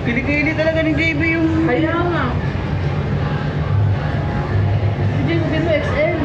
Kilikili talaga ni JB yung... Kaya nga. Hindi mo mo XL.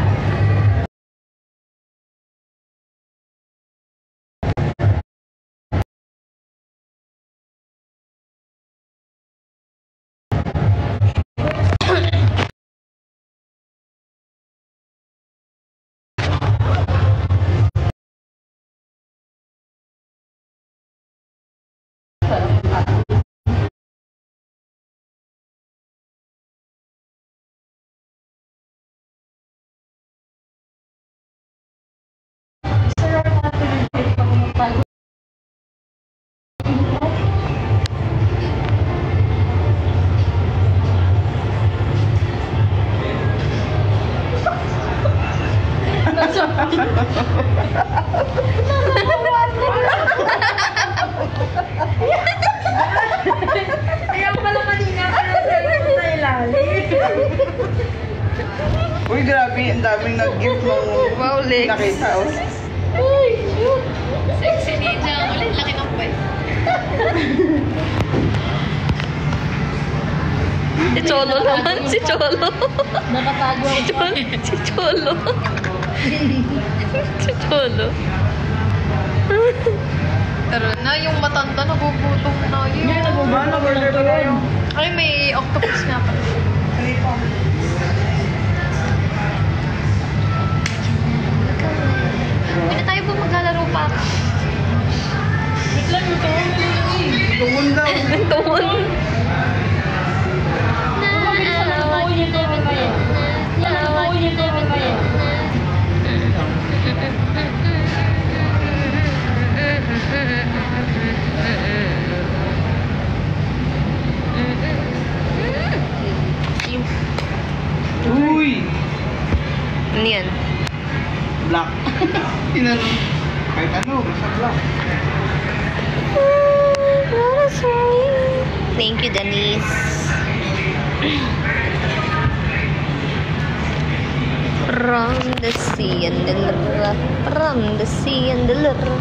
Kaya pala kanina ka sa ilalim. Uy, grabe, ang daming nag-gift mo. Wow, legs. Nakita, oh. Uy, cute. Sexy ninja. Ulit, laki ng pay. Si Cholo naman, si Cholo. Nakatago ako pa. Si Cholo. Si Cholo. Pero na, yung matanda nagugutom na yun. Hindi, Ano, burger pala yung... Ay, may octopus nga pala. Pwede tayo ba maglalaro pa? Wait lang, ito. Tungon daw. Tuon. Uy! Ano yan? Black. Tinanong. Kahit ano, basta black. Thank you, Denise. From the sea and the river, from the sea and the river.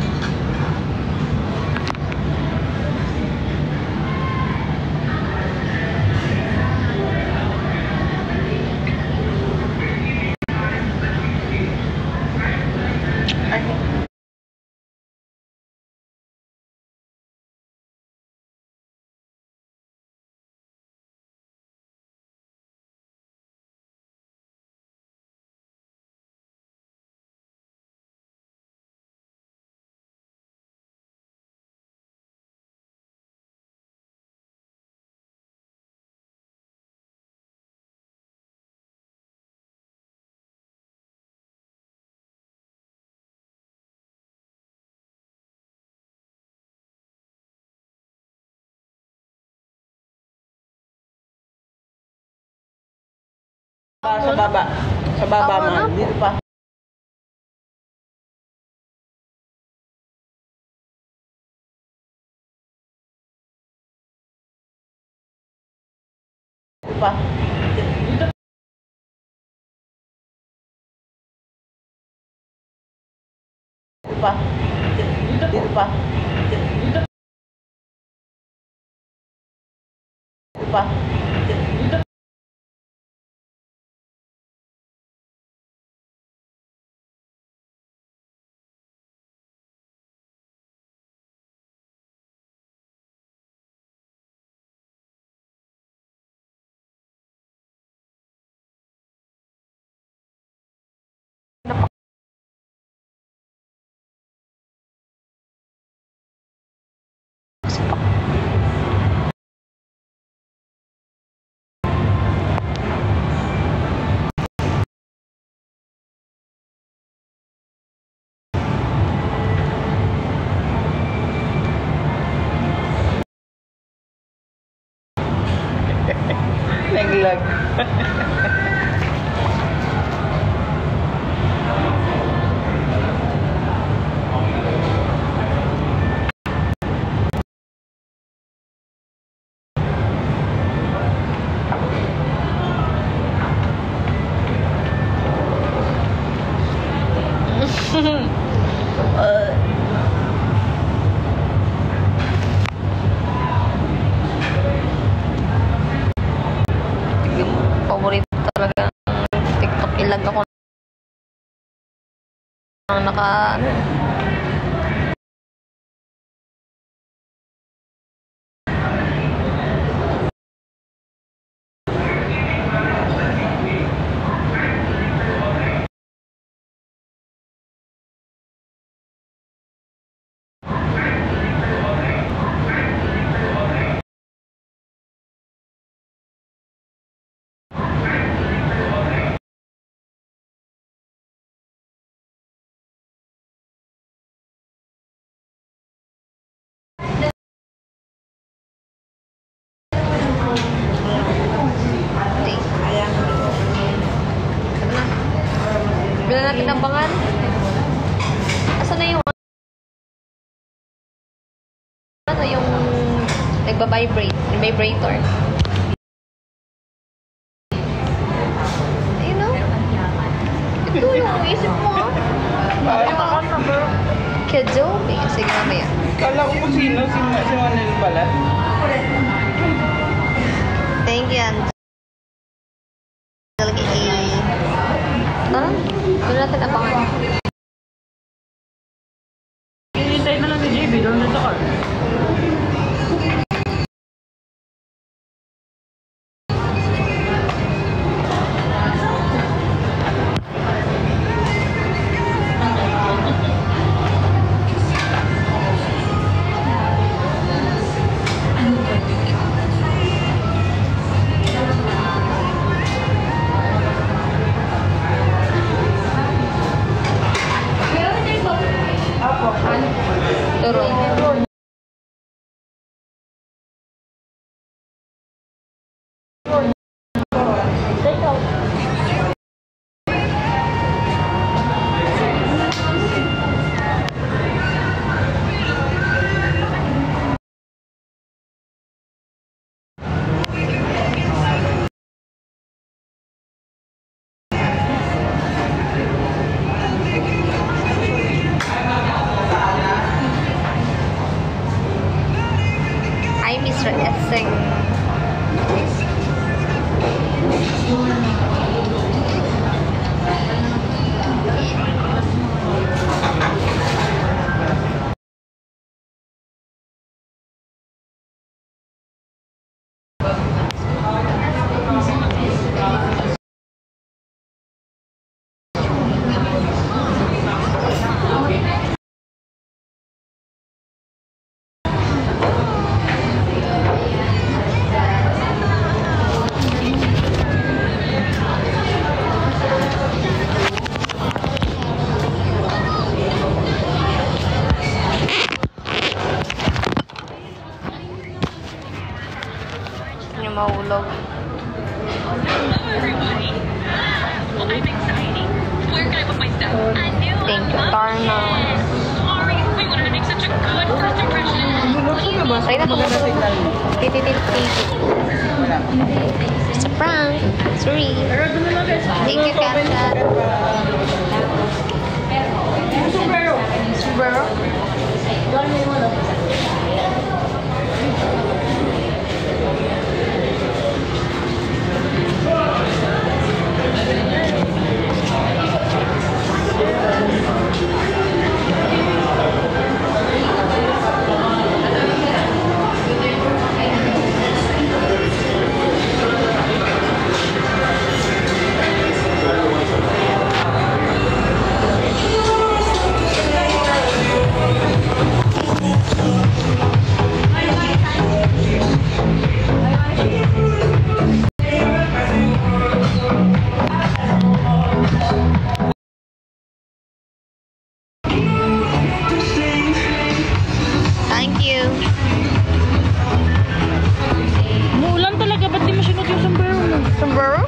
Sa baba. Sa baba, Tama na man. po. Dito pa. Dito pa. Dito pa. Dito pa. Dito pa. Naglag. nilag ako ng naka, ano. Bila natin ang bangan. Asa na yung ano yung nagba-vibrate, yung vibrator. You know? Ito yung isip mo. Kajobi. Sige mamaya. Kala ko kung sino, si Manel pala. Thank you, Angel. Tara, doon natin abangan. Hinintay na lang ni JB, doon na sa car. Turun. Hi, Mr. Essing. Yung mahulog. Thank you, Tarna. Sorry na Maganda signal mo. Tititit. Wala. It's a prank. Sorry. Thank you, Kat. Sombrero? Thank you. Umuulan talaga, ba't di mo sinot yung sombrero mo? Sombrero?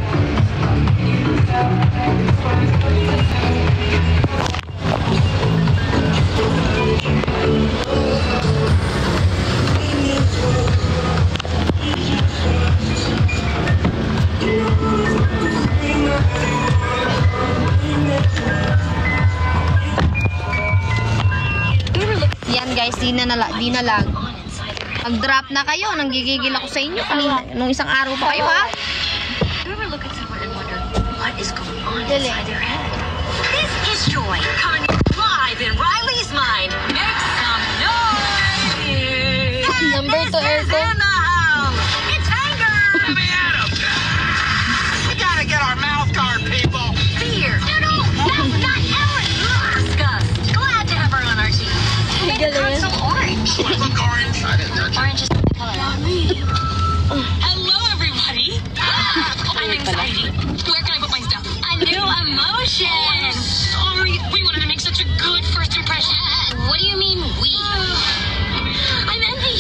Yan guys, di na lag. Mag-drop na kayo. Nanggigigil ako sa inyo kanina. Nung isang araw pa kayo ha. You ever look at someone and wonder, what is going on Galing. This is Joy coming live in Riley's mind. Make some noise! Number 2 aircon. In the house. It's anger. Let me at 'em. We gotta get our mouth guard, people. Fear. No, that's not Ellen. Disgust. Glad to have her on our team. Make the Galing. console orange. Look orange. I didn't touch it. Orange is the color. Hello, everybody. I'm anxiety. Where can I put my stuff? A new emotion. Sorry, we wanted to make such a good first impression. What do you mean, we? I'm envy.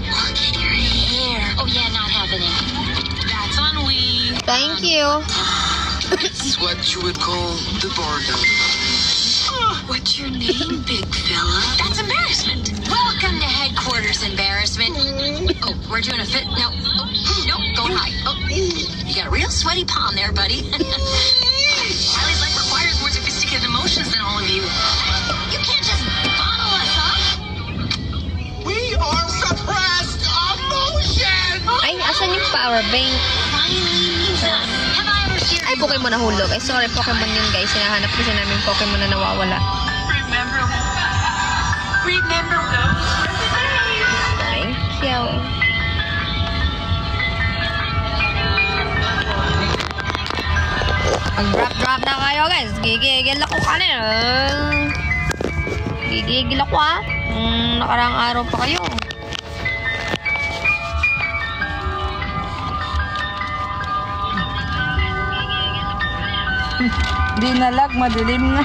Look at your hair. Oh yeah, not happening. That's on we. Thank you. It's what you would call the bargain. What's your name, big fella? That's embarrassment. Welcome to headquarters, embarrassment. Oh, we're doing a fit. No. Oh, nope, going high. Oh, you got a real sweaty palm there, buddy. Riley's life requires more sophisticated emotions than all of you. You can't just bottle us up. We are suppressed emotion. Ay, asan yung power bank? Riley needs us. Have I ever seen Ay, Pokemon nahulog. Ay, sorry, Pokemon yun, guys. Hinahanap kasi namin Pokemon na nawawala. Remember those? Thank you. Mag-drop na kayo, guys. Gigigil ako kanina. Gigigil ako, ha. Nakaraang araw pa kayo. Di na lag, madilim na.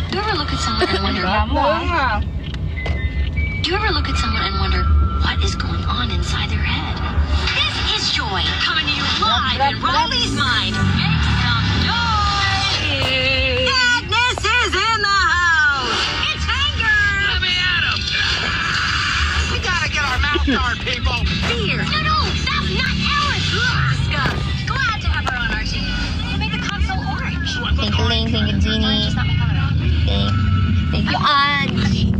Do you ever look at someone and wonder? Oo nga. Do you ever look at someone and wonder what is going on inside their head? This is Joy coming to you live in Riley's mind. Make some noise! Madness is in the house. It's anger. Let me at 'em. We gotta get our mouth guard, people. Fear. No, that's not Ellen. Disgust. Glad to have her on our team. We'll make the console orange. Thank you, Lane. Thank you, Jeannie. Orange is not my color. Thank you, Ange.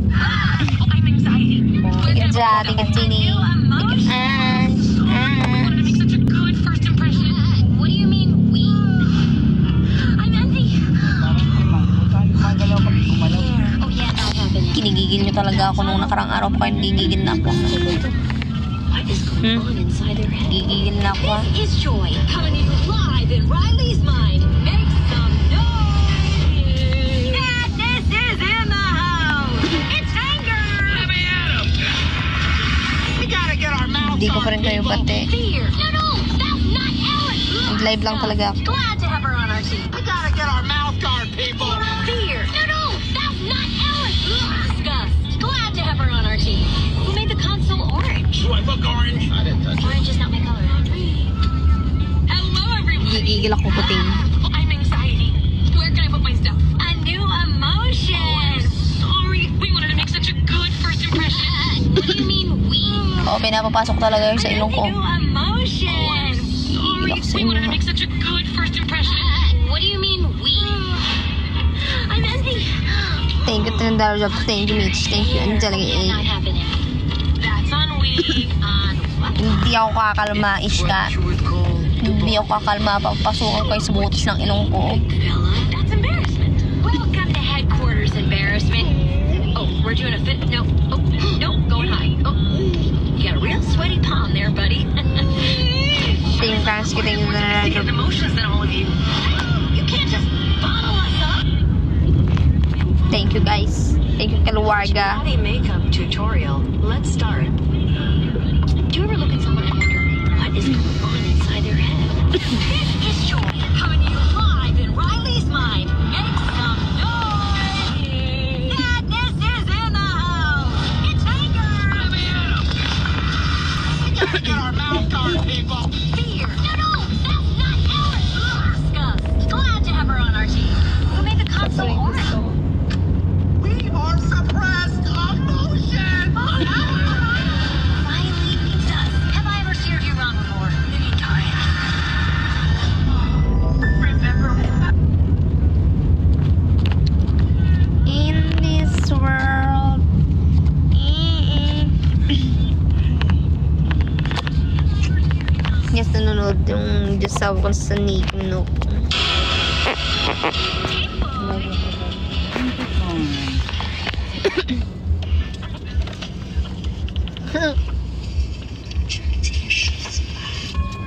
I'm anxiety. Thank you, Ja. Thank you, Jeannie. Thank you, Ange. Wanted to make such a good first impression. What do you mean, we? I'm envy. Magalaw kami, gumalaw. Oh yeah, not happening. Kinigigil niyo talaga ako nung nakarang araw pa kayo. Gigigil na ako. What is going on inside their head? Gigigil na ako. This is Joy coming to you live in Riley's mind. Make some noise. Madness is in the house. It's anger. Let me at 'em. We gotta get our mouth Hindi ko pa guard, rin kayo people. pati. Fear. No, that's not Ellen. Nag-live lang talaga ako. Glad to have her on our team. We gotta get our mouth guard, people. Fear. No, that's not Ellen. Disgust. Glad to have her on our team. Who made the console orange? Do I look orange? I didn't touch it. Orange is not my color. Hello, everyone. Gigigil ako puting. I'm anxiety. Where can I put my stuff? A new emotion. Sorry, we wanted to make such a good first impression. What do you mean, we? Oo, pinapapasok talaga yun sa ilong ko. A new emotion. Sorry, Gigil ako sa we wanted to inyo. make such a good first impression. What do you mean, we? I'm envy. Thank you, Tendaro Job. Thank you, Mitch. Thank you, Angelica A. Not happening. That's on we. On what? Hindi ako kakalma, Ishka. What you would call the Hindi ako kakalma. Papasukan kayo sa butas ng ilong ko. Fella, that's embarrassment. Welcome to headquarters, embarrassment. Oh, we're doing a fit. No. Oh, nope, going high. Oh, you got a real sweaty palm there, buddy. Thank you, Francis. Thank you, Tendaro Job. Emotions than all of you. You can't just bottle us up. Thank you, guys. Thank you, Kaluwarga. Body makeup tutorial. Let's start. Do you ever look at someone and wonder what is going on inside their head? This is Joy coming to you live in Riley's mind. Make some noise. Madness is in the house. It's anger. Let me at 'em. We gotta get our mouth guard, people. Fear. No, that's not Ellen. Disgust. Glad to have her on our team. Who made the console orange? We are suppressed emotion. Riley needs us. Have I ever steered you wrong before? Many times. Disaw ko sa nikno.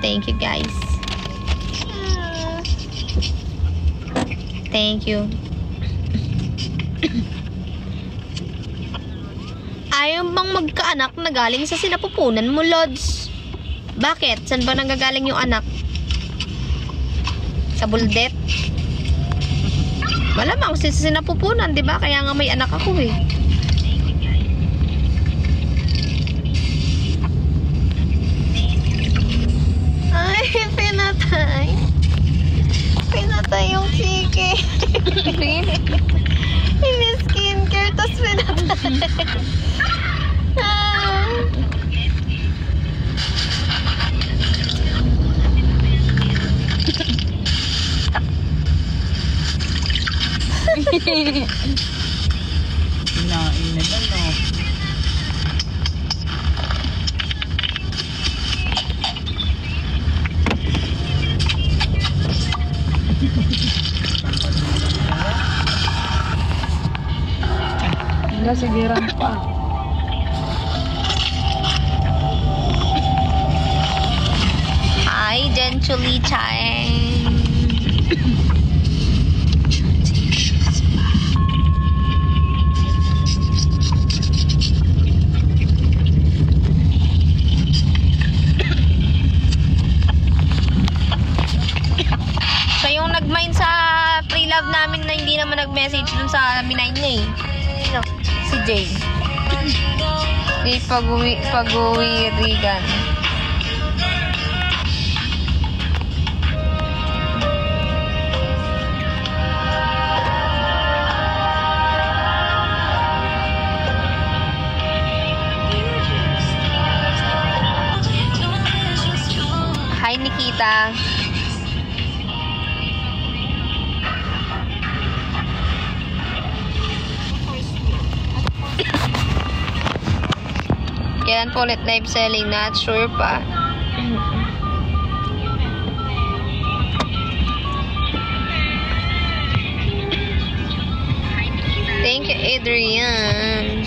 Thank you, guys. Thank you. Ayaw bang magkaanak na galing sa sinapupunan mo, Lods? Bakit? Saan ba nanggagaling yung anak? Sa buldet? Malamang sa sinapupunan, di ba? Kaya nga may anak ako eh. Ay, pinatay. Pinatay yung chiki. Hindi skincare, tas pinatay. Kinain nila, no? Wala, sigiran pa. Hi, Gently Chang. Siya yung nag-mine sa pre-love namin na hindi naman nag-message dun sa minine niya eh. Sino? Si Jay. Si Pag-uwi Regan. Hi, Nikita. Kailan po ulit live selling? Not sure pa. Thank you, Adrian.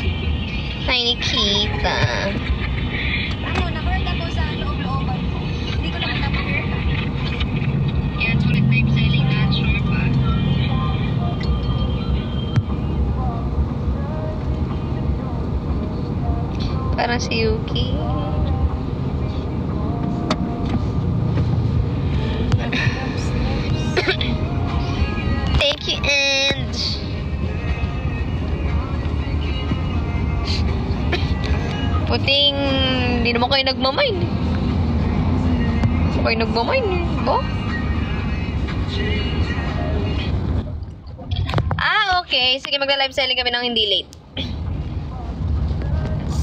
Hi, Nikita. Parang si Yuki. Thank you, and puting hindi naman kayo nagmamine. Hindi kayo nagmamine, ba? Ah, okay. Sige, magla-live selling kami ng hindi late.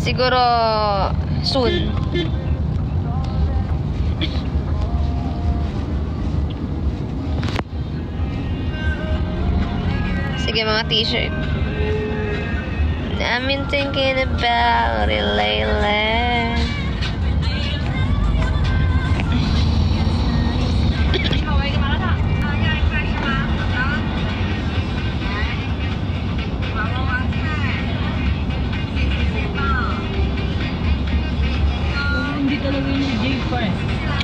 Siguro soon. Sige, mga t-shirt. I've been thinking about it lately. Hindi talaga yung si Jay pa eh.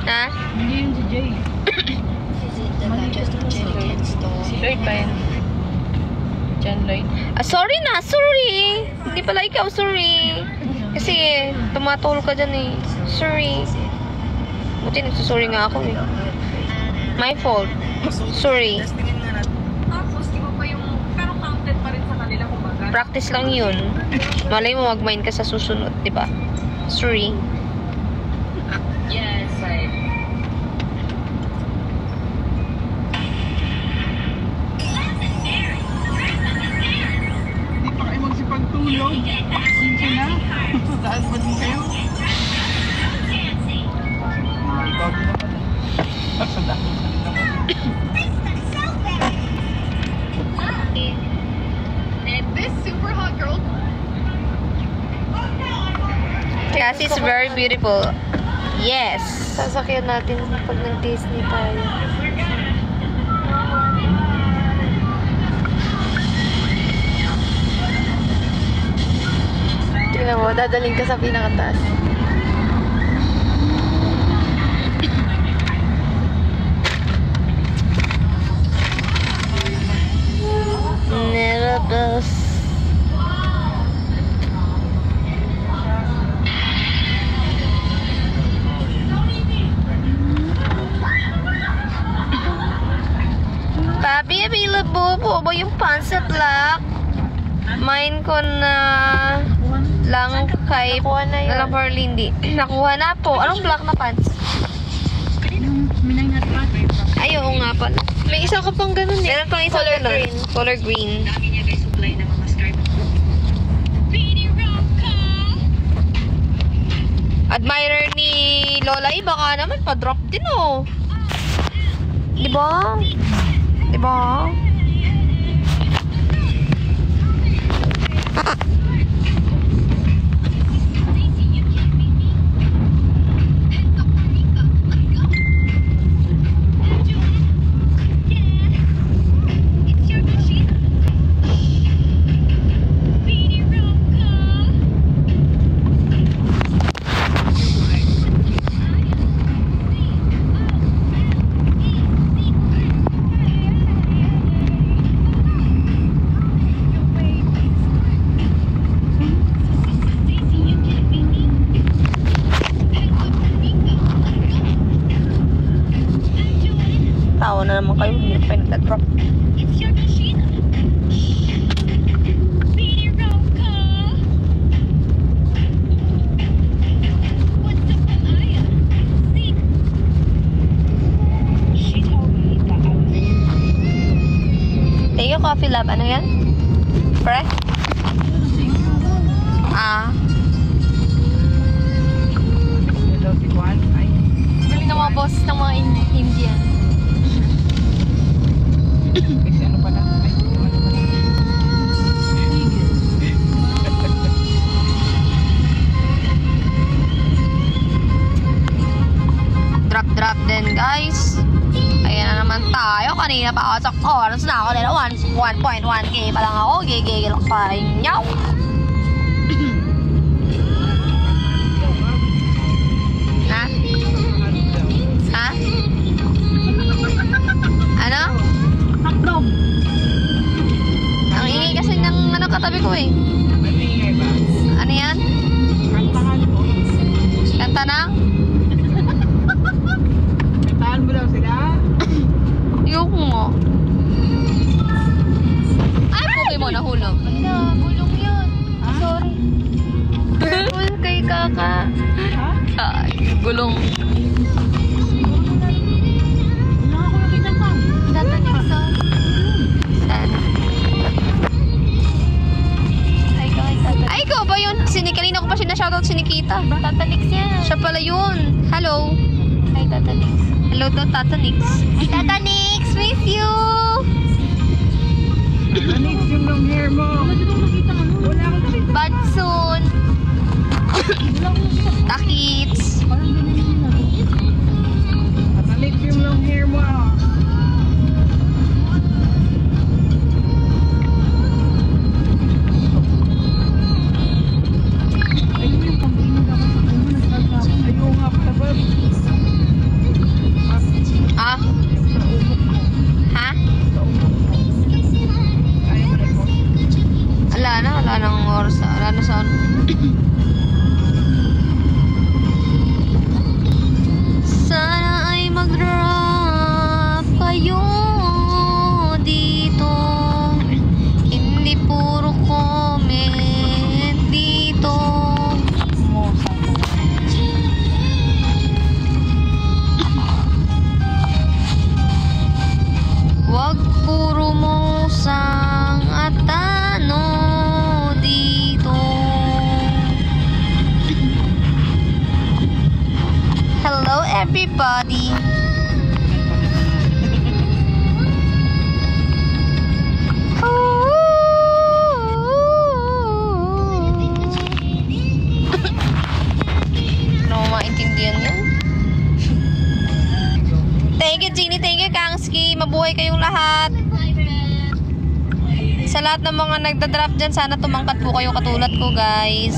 Ha? Hindi yung si Jay. Si Lloyd pa yan. John Lloyd. Ah, sorry na, sorry. Hindi pala ikaw, sorry. Kasi tumatol ka dyan eh. Sorry. Buti nagsusorry nga ako eh. My fault. Sorry. Practice lang yun. Malay mo mag-mind ka sa susunod, diba? Sorry. Yes, Hindi pa kayo magsipagtulog. Sinti na. Dahil ba din kayo? Ikaw din naman eh. Sa dahil naman. And this super hot girl. Cassie's very beautiful. Yes. sasakyan natin pag nag-Disney tayo. Tingnan mo, dadaling ka sa pinakataas. Nervous. Papi, available po ba yung pants at black? Mine ko na lang kay na lang for Lindy. Nakuha na po. Anong black na pants? Ay, oo nga pala. May isa ka pang ganun eh. Meron pang isang ganun. Color green. Admirer ni Lola, baka naman pa-drop din oh. Diba? Diba? Tawa na naman kayo, hindi pa nag-drop. Thank you, Coffee Lab. Ano yan? Pre? Galing ng mga boss ng mga Indian. Kasi ano pala? Drop din guys. Ayan na naman tayo. Kanina pa ako sa oras na ako nila 1.1k pa lang ako. Gigigil ako pa inyo. Ha? Ha? Ano? Hotdog. Ang ingay kasi ng ano katabi ko eh. Maningay ba? Ano yan? Kantahan mo. Kanta ng? Kantahan mo daw sila. Yung mo. Ay, Pokemon nahulog. Wala, gulong yun. Sorry. Careful kay Kaka. Ha? Ay, gulong. Wala ako nakita pa. Tatanik sa... Sana. Ay, ikaw ba yun? Kanina ko pa siya na-shoutout si Nikita. Tatanix yan. Siya pala yun. Hello. Ay, tatanix. Hello to Tatanix. Ay, Tatanix! Miss you! Anix yung long hair mo. Wala akong nakita. Bad soon. Takits. Anix yung long hair mo. Ayun yung pambinig ako sa ano. Nagkakap. Ayun nga pala ba? Ah? Ha? Ayaw mo na ito. Wala nang oras. Wala na sa ano. Sana ay mag-drop kayo dito. Hindi puro comment dito. Wag puro musang at ano dito. Hello everybody. Ano mo maintindihan yan? Thank you, Jeannie. Thank you, Kangski. Mabuhay kayong lahat. Sa lahat ng mga nagda-drop dyan, sana tumangkat po kayo katulad ko, guys.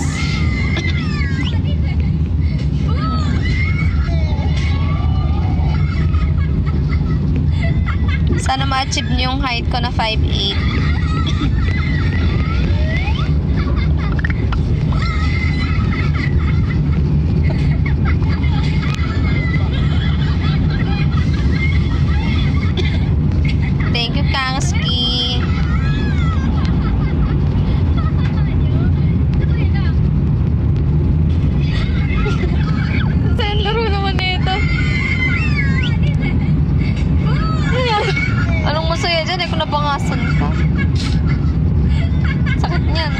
Sana ma-achieve niyo yung height ko na 5'8". Thank you, Kangski. Saan laro naman nito? Anong masaya dyan? Kung nabangasan ka. Sakit niyan.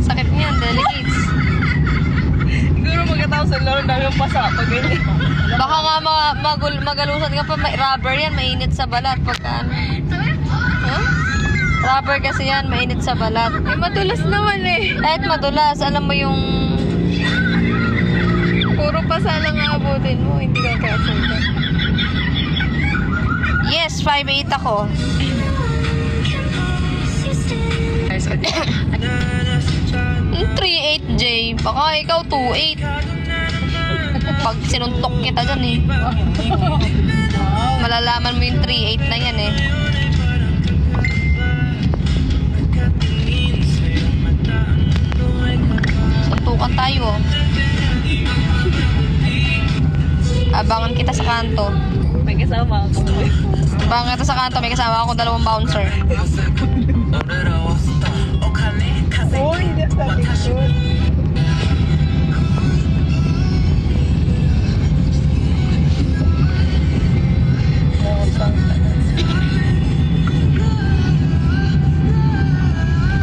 Sakit niyan, delicates. Siguro magkatapos sa laro, dami yung pasa pag ganyan. Baka nga magalusan ka pa. May rubber yan, mainit sa balat. Pagka ano. Huh? Rubber kasi yan, mainit sa balat. Eh, madulas naman eh. Kahit madulas, alam mo yung... Puro pasa lang aabutin mo, hindi ka kasundan. Yes, 5'8 ako. Ayos ka din. 3'8, Jay. Baka ikaw 2'8. Pag sinuntok kita dyan eh. Malalaman mo yung 3'8 na yan eh. Suntukan tayo. Abangan kita sa kanto. May kasama ako. Abangan kita sa kanto. May kasama akong 2 bouncer. Oo, hindi sa likod.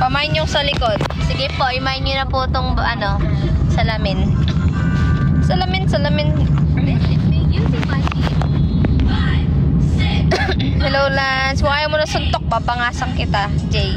Pamain yung sa likod. Sige po, imain nyo na po itong salamin. Salamin. Hello, Lance. Kung ayaw mo na suntok, babangasan kita, Jay.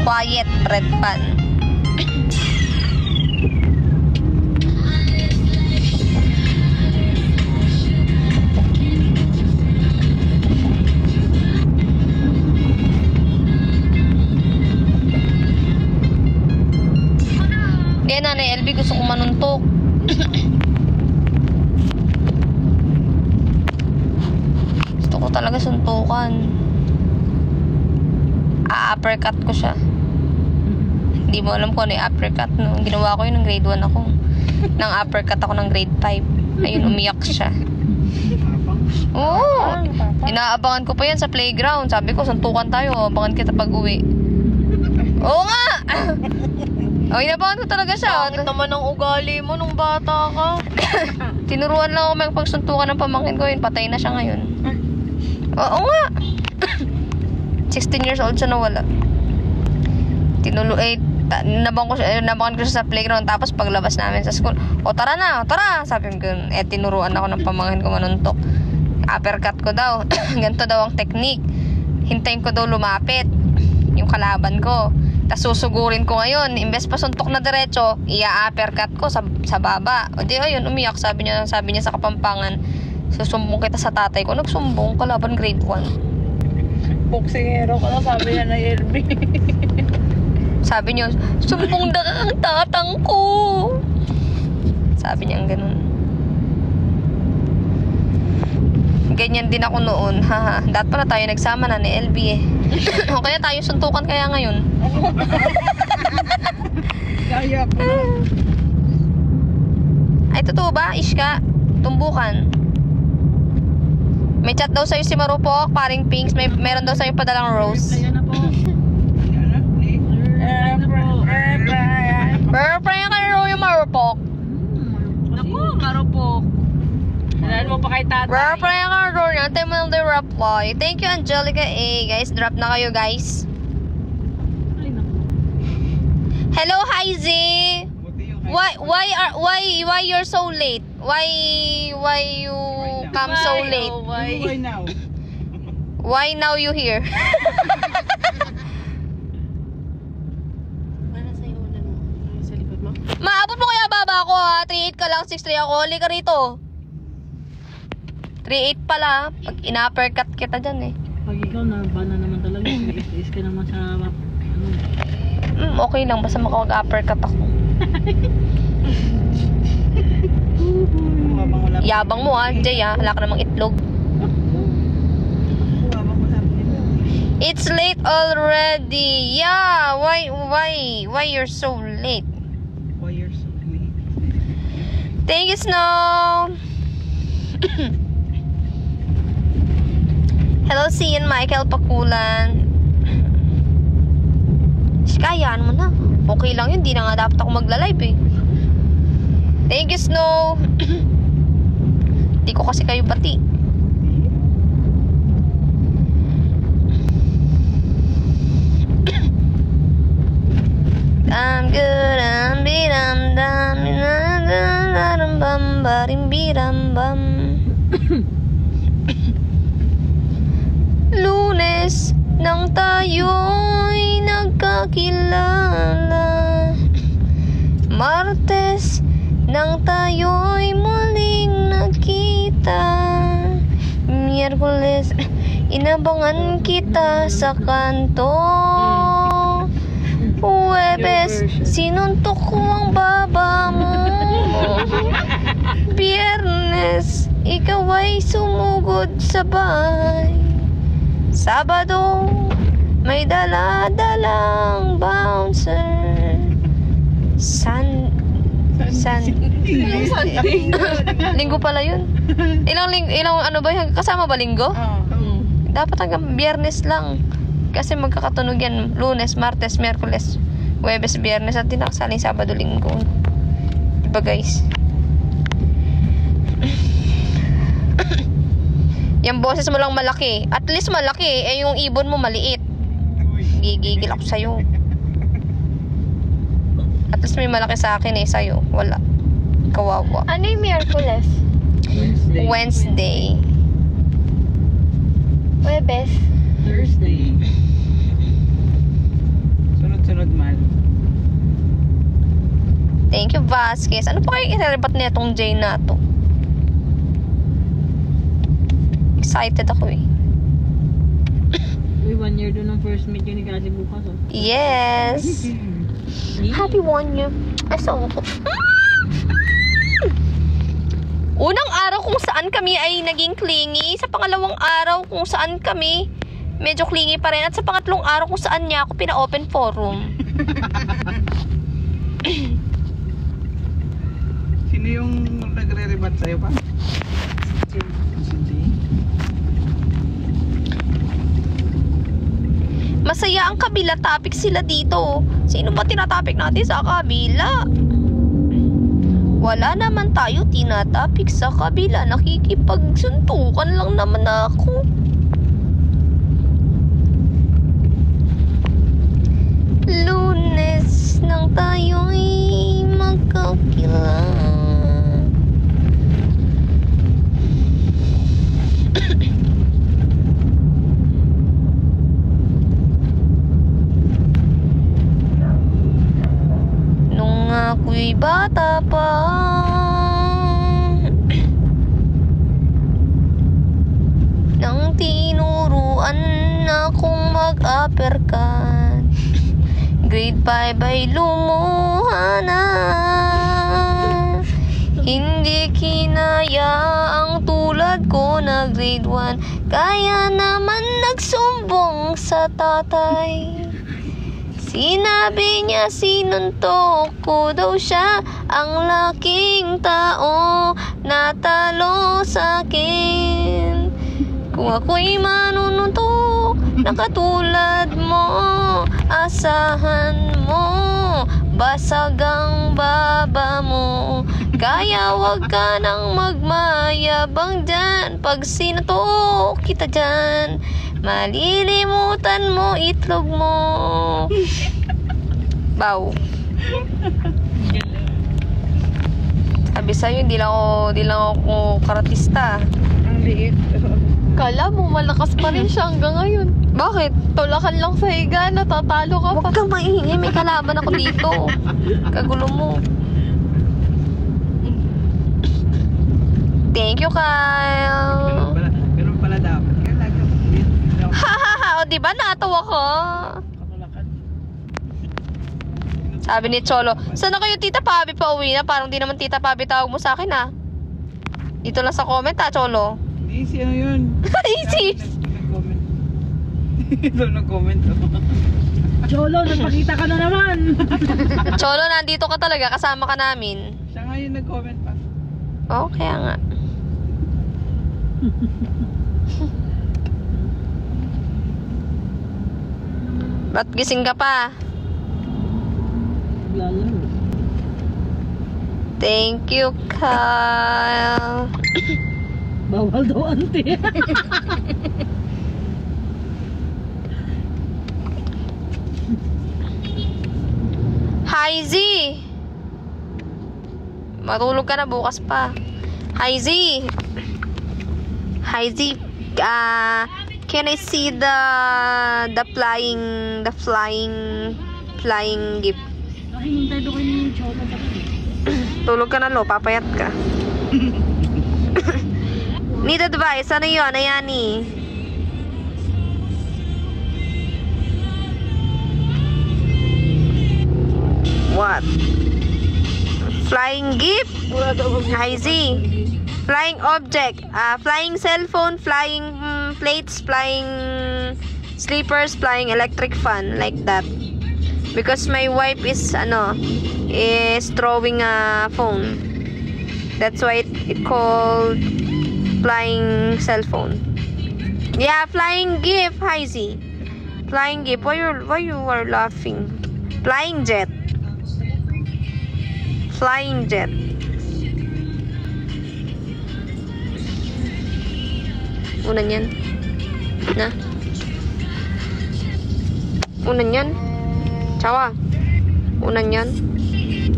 Quiet, red pan. Hindi, Nanay LB, gusto ko manuntok. Gusto ko talaga suntukan. A-uppercut ko siya. Hindi mo alam kung ano yung uppercut, no? Ginawa ko yun ng grade 1 ako. Nang uppercut ako ng grade 5. Ayun, umiyak siya. Oo! Inaabangan ko pa yan sa playground. Sabi ko, suntukan tayo. Abangan kita pag uwi. Oo nga! O, inabangan ko talaga siya. Bakit naman ang ugali mo nung bata ka? Tinuruan lang ako magpagsuntukan ng pamangkin ko yun. Patay na siya ngayon. Oo nga! 16 years old siya nawala. Nabangan ko siya sa playground. Tapos paglabas namin sa school, o tara na, tara! Sabi ko, tinuruan ako ng pamangkin ko manuntok. Uppercut ko daw. Ganito daw ang technique. Hintayin ko daw lumapit yung kalaban ko. Tapos susugurin ko ngayon. Imbes pa suntok na diretso, ia-uppercut ko sa baba. O di, ayun, umiyak. Sabi niya sa Kapampangan, susumbong kita sa tatay ko. Nagsumbong, kalaban grade 1. Boksingero ka na, sabi niya na LB. Sabi niyo, sumbong na ang tatang ko. Sabi niya ganun. Ganyan din ako noon. Haha. Dapat pala tayo nagsama na ni LB eh. O kaya tayo suntukan kaya ngayon. Kaya ko. Ay, totoo ba? Ishka, tumbukan. May chat daw sa'yo si Marupok, paring Pinks. Meron daw sa'yo padalang rose. Ayan na po. Pero prank ka na yung marupok. Naku, marupok. Nalala mo pa kay tatay. Pero prank ka na yan. Antay mo lang the reply. Thank you, Angelica A. Guys, drop na kayo, guys. Ay, naku. Hello, Heizi. Why you're so late? Why you come so late? Oh, Why why? now? Why now you here? Sa likod mo? Maabot mo kaya baba ako ha? 3'8 ka lang, 6'3 ako. Huli ka rito. 3'8 pala. Pag ina-uppercut kita dyan eh. Pag ikaw, nabana naman talaga. Is ka naman sa, ano. Okay lang, basta makapag-uppercut ako. Habang wala Yabang mo ha, Jay ha. Wala ka namang itlog. habang wala pa nila. It's late already. Yeah, why you're so late? Why you're so late? Thank you, Snow. Hello, Cian Michael Pakulan. Kayaan mo na. Okay lang yun, di na nga dapat ako magla-live eh. Thank you, Snow. Di ko kasi kayo pati. I'm good, I'm biram dam, bam barim biram bam. Lunes nang tayo'y nagkakilala, Martes nang tayo'y muling nakita, Miyerkules inabangan kita sa kanto, Huwebes sinuntok ko ang baba mo, Biyernes ikaw ay sumugod sa bahay, Sabado may dala-dalang bouncer, Linggo pala yun. Ilang ano ba yung kasama ba linggo? Dapat hanggang Biyernes lang. Kasi magkakatunog yan. Lunes, Martes, Miyerkules, Huwebes, Biyernes at tinakasaling Sabado, Linggo. Diba guys? Yung boses mo lang malaki. At least malaki. Eh yung ibon mo maliit. Gigigil ako sa'yo. At least may malaki sa akin eh. Sa'yo, wala. Kawawa. Ano yung Miyerkules? Wednesday. Huwebes. Thursday. Sunod-sunod man. Thank you, Vasquez. Ano pa kayo irerebat na itong J na to? Excited ako eh. Uy, 1 year doon ang first meet yun ni Kasi bukas oh. Yes! Happy 1 year. Asawa ko. Unang araw kung saan kami ay naging clingy. Sa pangalawang araw kung saan kami medyo clingy pa rin. At sa pangatlong araw kung saan niya ako pina-open forum. Sino yung nagre-rebat sa'yo pa? Si Jay. Masaya ang kabila. Topic sila dito. Sino ba tinatopic natin sa kabila? Wala naman tayo tinatopic sa kabila. Nakikipagsuntukan lang naman ako. Lunes nang tayo'y magkakilala. Nung ako'y bata pa, nang tinuruan akong mag-uppercut, grade 5 ay lumuha na. Hindi kinaya ang tulad ko na grade 1, kaya naman nagsumbong sa tatay. Sinabi niya sinuntok ko daw siya, ang laking tao natalo sa'kin. Kung ako'y manununtok na katulad mo, asahan mo basag ang baba mo. Kaya wag ka nang magmayabang dyan. Pag sinato kita dyan, malilimutan mo itlog mo. Bow. Sabi sa'yo, hindi lang ako karatista. Ang liit. Kala mo, malakas pa rin siya hanggang ngayon. Bakit? Tulakan lang sa higa, natatalo ka pa. Huwag kang maingay, may kalaban ako dito. Kagulo mo. Thank you, Kyle. Ganun pala dapat. Kaya lagi ako liit. Hahaha, o diba natawa ko? Katulakan. Sabi ni Cholo, saan na kayo Tita Pabi pa uwi na? Parang di naman Tita Pabi tawag mo sa akin ha. Dito lang sa comment ha, Cholo. Easy ano yun? Easy. Nag-comment. Ito nag-comment ako. Cholo, nagpakita ka na naman. Cholo, nandito ka talaga, kasama ka namin. Siya nga yung nag-comment pa. Oo, kaya nga. Ba't gising ka pa? Lalaro. Thank you, Kyle. Bawal daw ante. Hi, Z. Matulog ka na bukas pa. Hi, Z. Hi, Z. Can I see the flying gift? Hinintay doon kayo ni Cholo sa akin. Tulog ka na, lo. Papayat ka. Need advice. Ano yun? Ayani. What? Flying gift? Hi, Z. Flying object. Flying cellphone, flying plates, flying sleepers, flying electric fan. Like that. Because my wife is throwing a phone. That's why it called flying cell phone. Yeah, flying gift. Hi, Z. Flying gift. Why you are laughing? Flying jet. Flying jet. Unan yan. Na. Unan yan. Tsawa. Unan yan.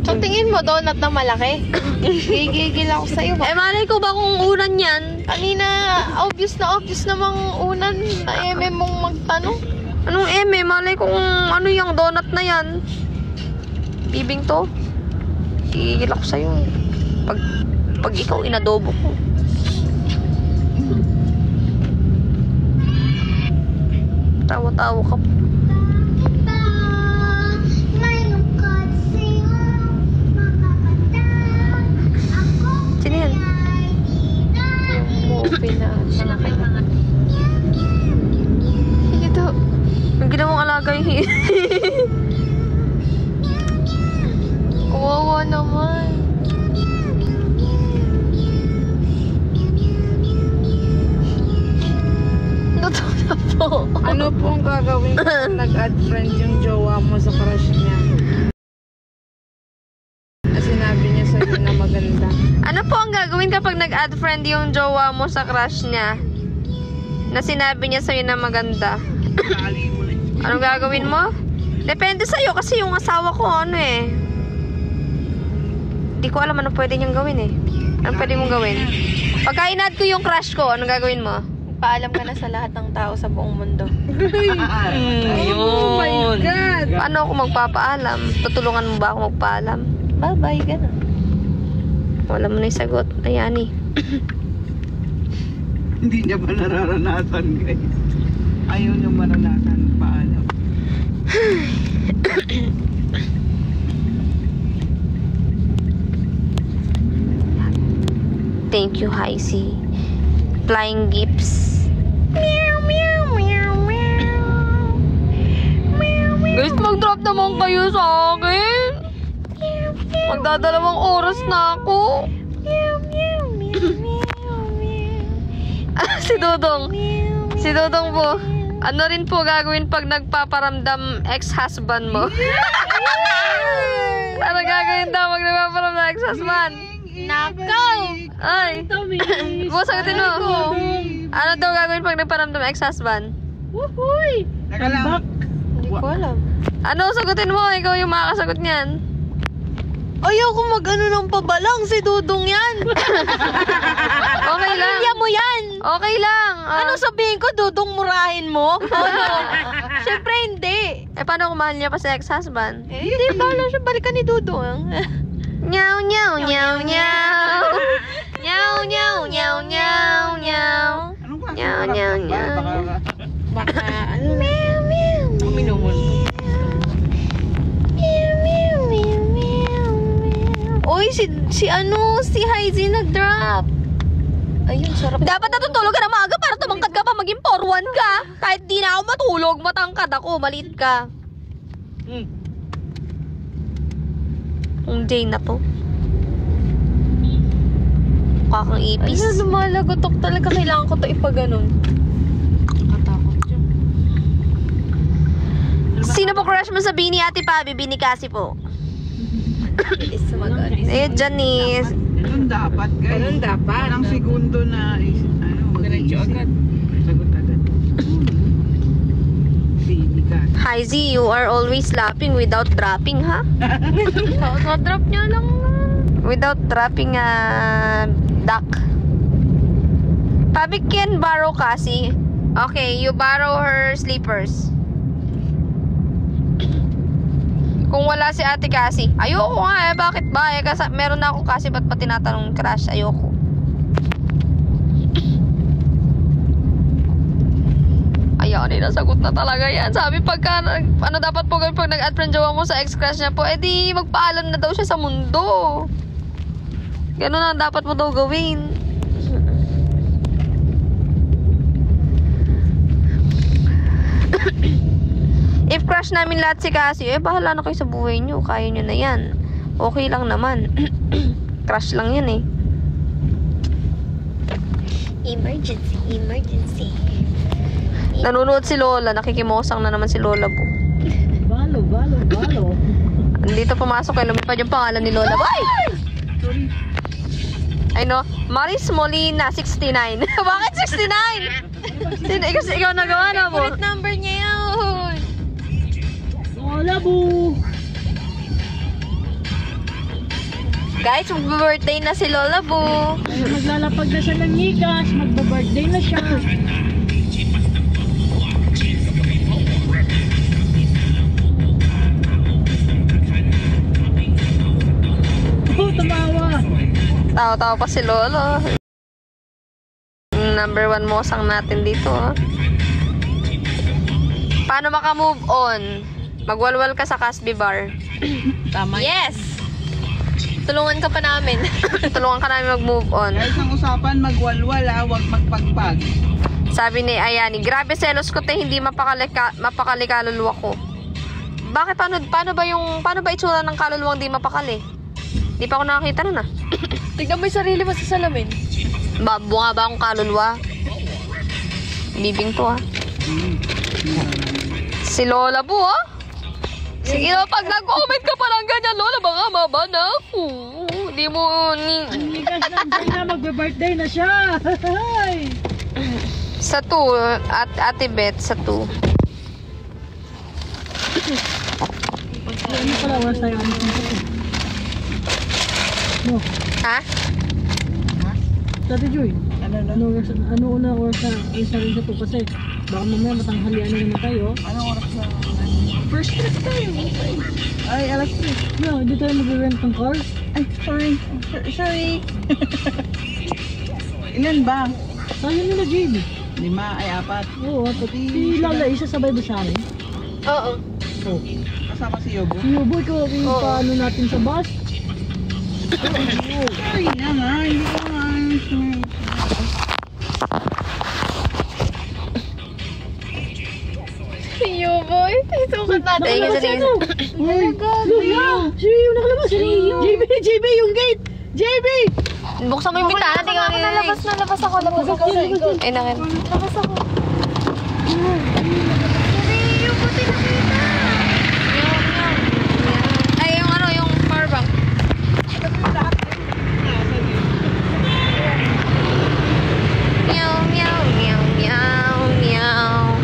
So, tingin mo, donut na malaki? Gigigil ako sa'yo. Eh, malay ko ba kung unan yan? Kanina, obvious namang unan na eme mong magtanong. Anong eme? Malay ko kung ano yung donut na yan. Bibing to. Gigigil ako sa'yo. Pag ikaw inadobo ko. Tawa-tawa ka. Sino yan? Movie na. Ito. Ang ginawang alaga yung Kawawa naman. Luto na po. Ano po ang gagawin kung nag-add friend yung jowa mo sa crush niya? Sinabi niya sa'yo na maganda. Ano po ang gagawin kapag nag-add friend yung jowa mo sa crush niya? Na sinabi niya sa'yo na maganda? Kali mo lang. Anong gagawin mo? Depende sa'yo kasi yung asawa ko Hindi ko alam ano pwede niyang gawin Ano pwede mong gawin? Pagka in-add ko yung crush ko, anong gagawin mo? Paalam ka na sa lahat ng tao sa buong mundo. Oh my God! Paano ako magpapaalam? Tutulungan mo ba ako magpaalam? Bye-bye, gano'n. Wala mo na yung sagot. Ayani. Hindi niya ba nararanasan, guys? Ayaw niya maranasan. Paalam. Thank you, Heisey. Flying gifts. Meow, meow, meow, meow. Meow, meow. Guys, mag-drop naman kayo sa akin. Magdadalawang oras na ako. Si Dodong. Si Dodong po. Ano rin po gagawin pag nagpaparamdam ex-husband mo? Ano gagawin daw pag nagpaparamdam ex-husband? Nakaw! Ay! Sagutin mo. Ano daw gagawin pag nagparamdam ex-husband? Wuhuy! Teka lang. Hindi ko alam. Ano sagutin mo? Ikaw yung makakasagot niyan. Ayoko mag-ano ng pabalang. Si Dudong yan. Okay lang. Pamilya mo yan. Okay lang. Ano sabihin ko? Dudong murahin mo? Ano? Siyempre hindi. Eh, paano kung mahal niya pa si ex-husband? Eh, hindi. Bala siya. Balikan ni Dudong. Nyaw, nyaw, nyaw, nyaw. Nyaw, nyaw, nyaw, nyaw, nyaw. Anong klase Nyaw, ng nyaw, lakad ba? nyaw. Baka, ano? Meow, meow. Minumulto. Uy, si Hazy nag-drop. Ayun, sarap. Dapat natutulog ka na maaga para tumangkad ka pa maging 4-1 ka. Kahit di na ako matulog, matangkad ako, maliit ka. Ang day na to. Kakang ipis. Ayun, lumalagotok talaga. Kailangan ko to ipaganon. Nakatakot yun. Sino po crush mo sa Bini Ate Pabi? Bini Kasi po. Is magaling. Eh, Janice. Ganun dapat, guys. Ganun dapat. Walang segundo na Diretso agad. Sagot agad. Baby ka. Hi Z, you are always laughing without dropping, ha? Drop niya lang. Without dropping duck. Pabi can borrow kasi. Okay, you borrow her slippers. Kung wala si Ate Kasi. Ayoko nga eh. Bakit ba eh? Kasi meron na ako kasi ba't pa tinatanong crush? Ayoko. Ayaw na nasagot na talaga yan. Sabi pagka, ano dapat po gawin pag nag-add friend jowa mo sa ex-crush niya po, edi magpaalam na daw siya sa mundo. Ganun ang dapat mo daw gawin. If crush namin lahat si Cassie, eh bahala na kayo sa buhay nyo. Kaya nyo na yan. Okay lang naman. Crush lang yan eh. Emergency, emergency. Nanonood si Lola. Nakikimosang na naman si Lola po. Balo. Dito pumasok eh. Lumipad yung pangalan ni Lola. Boy! Ay no. Maris Molina, 69. Bakit 69? Ikaw nagawa na mo. Favorite number niya yun. Lola boo! Guys, mag-birthday na si Lola Boo. Ay, maglalapag na siya ng ngigas. Magba-birthday na siya. Oh, tumawa! Tawa-tawa pa si Lolo. Number 1 mosang natin dito. Paano maka-move on? Magwalwal ka sa Casby Bar. Tama. Yes! Tulungan ka pa namin. Tulungan ka namin mag-move on. Guys, ang usapan, magwalwal huwag magpagpag. Sabi ni Ayani, grabe selos ko te, hindi mapakali kaluluwa ko. Bakit? Paano ba itsura ng kaluluwang di mapakali? Di pa ako nakakita nun ah. Tignan mo yung sarili mo sa salamin. Bunga ba akong kaluluwa? Bibing to ah. Si Lola po ah. Sige na, pag nag-comment ka pa lang ganyan, Lola, baka maba na ako. Hindi mo Ngigas na, magba-birthday na siya. Sa 2, Ate Beth, sa 2. Ano pala oras tayo? No. Ha? Dati Joy, ano una oras na isa rin sa to kasi baka mamaya matanghalian na naman tayo. Anong oras na? First trip tayo. Ay, alas 3. No, hindi tayo mag-rent ng car. Ay, sorry. Ilan ba? Tayo nila JB. 5, ay 4. Oo, si Lala, isa sabay ba sa amin? Oo. Oo. Kasama si Yobo. Si Yubo, ikaw yung paano natin sa bus? Sorry na nga, hindi ko nga. Boy, isukat natin. Sige, sige. Oh my God! Si Rio nakalabas! Si Rio! JB! Yung gate! JB! Buksan mo yung bintana, tingnan mo. Labas ako. Ay, nakin. Labas ako. Yung puti nakita. Ay, yung ano, yung power bank. Meow, meow, meow, meow, meow.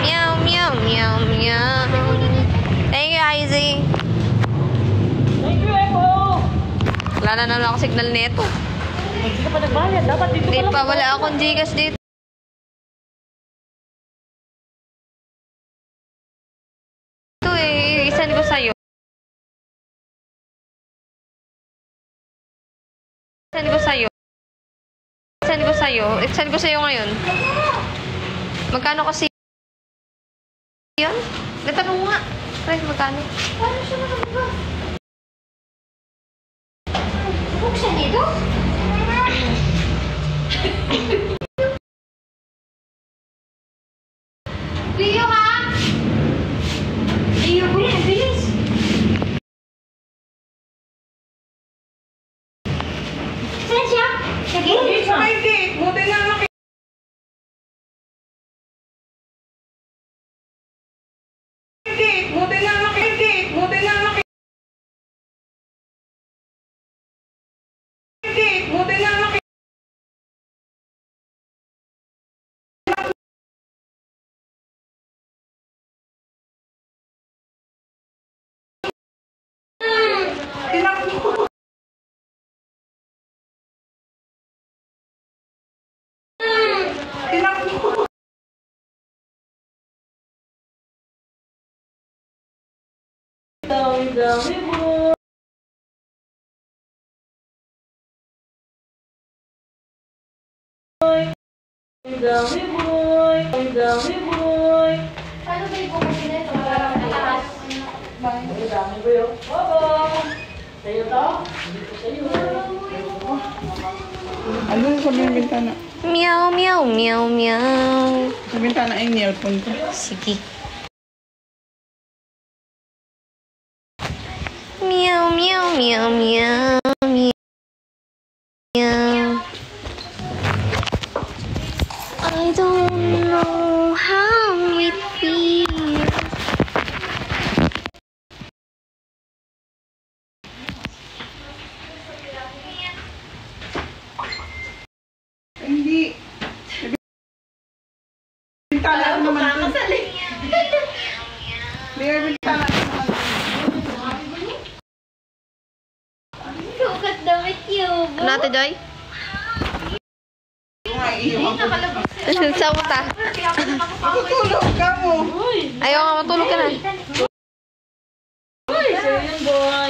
Meow, meow, meow, meow. Thank you, Izzy. Thank you, Epo! Wala na naman ako signal neto. Hindi ka pa nagbayad. Dapat dito Hindi ka lang. pa, wala akong Gcash dito. Ito eh, isend ko sa'yo. Send ko sa'yo. Send ko sa'yo. Send ko sa'yo ngayon. Magkano kasi yun? Natanong nga. Pre, magkano? Paano siya nakababa? Buksan nito? Leo ka? Leo ko yan, bilis. Saan siya? Sige? Dami mo. Dami boy. Dami boy. Paano ba yung buksan nito? Nakakas. Dami boy. Baba. Sa'yo to? Sa'yo. Ano sa may bintana? Meow, meow, meow, meow. Sa bintana ay earphone ko. Sige. Meow, meow, meow, meow, meow. I don't know how it feels. Hindi. Bintana ko naman. May bintana ko naman. Sukat damit yun. Ano ate Joy? Saan mo ta? Matutulog ka mo. Ayaw nga matulog ka na. Uy, sa'yo yan boy.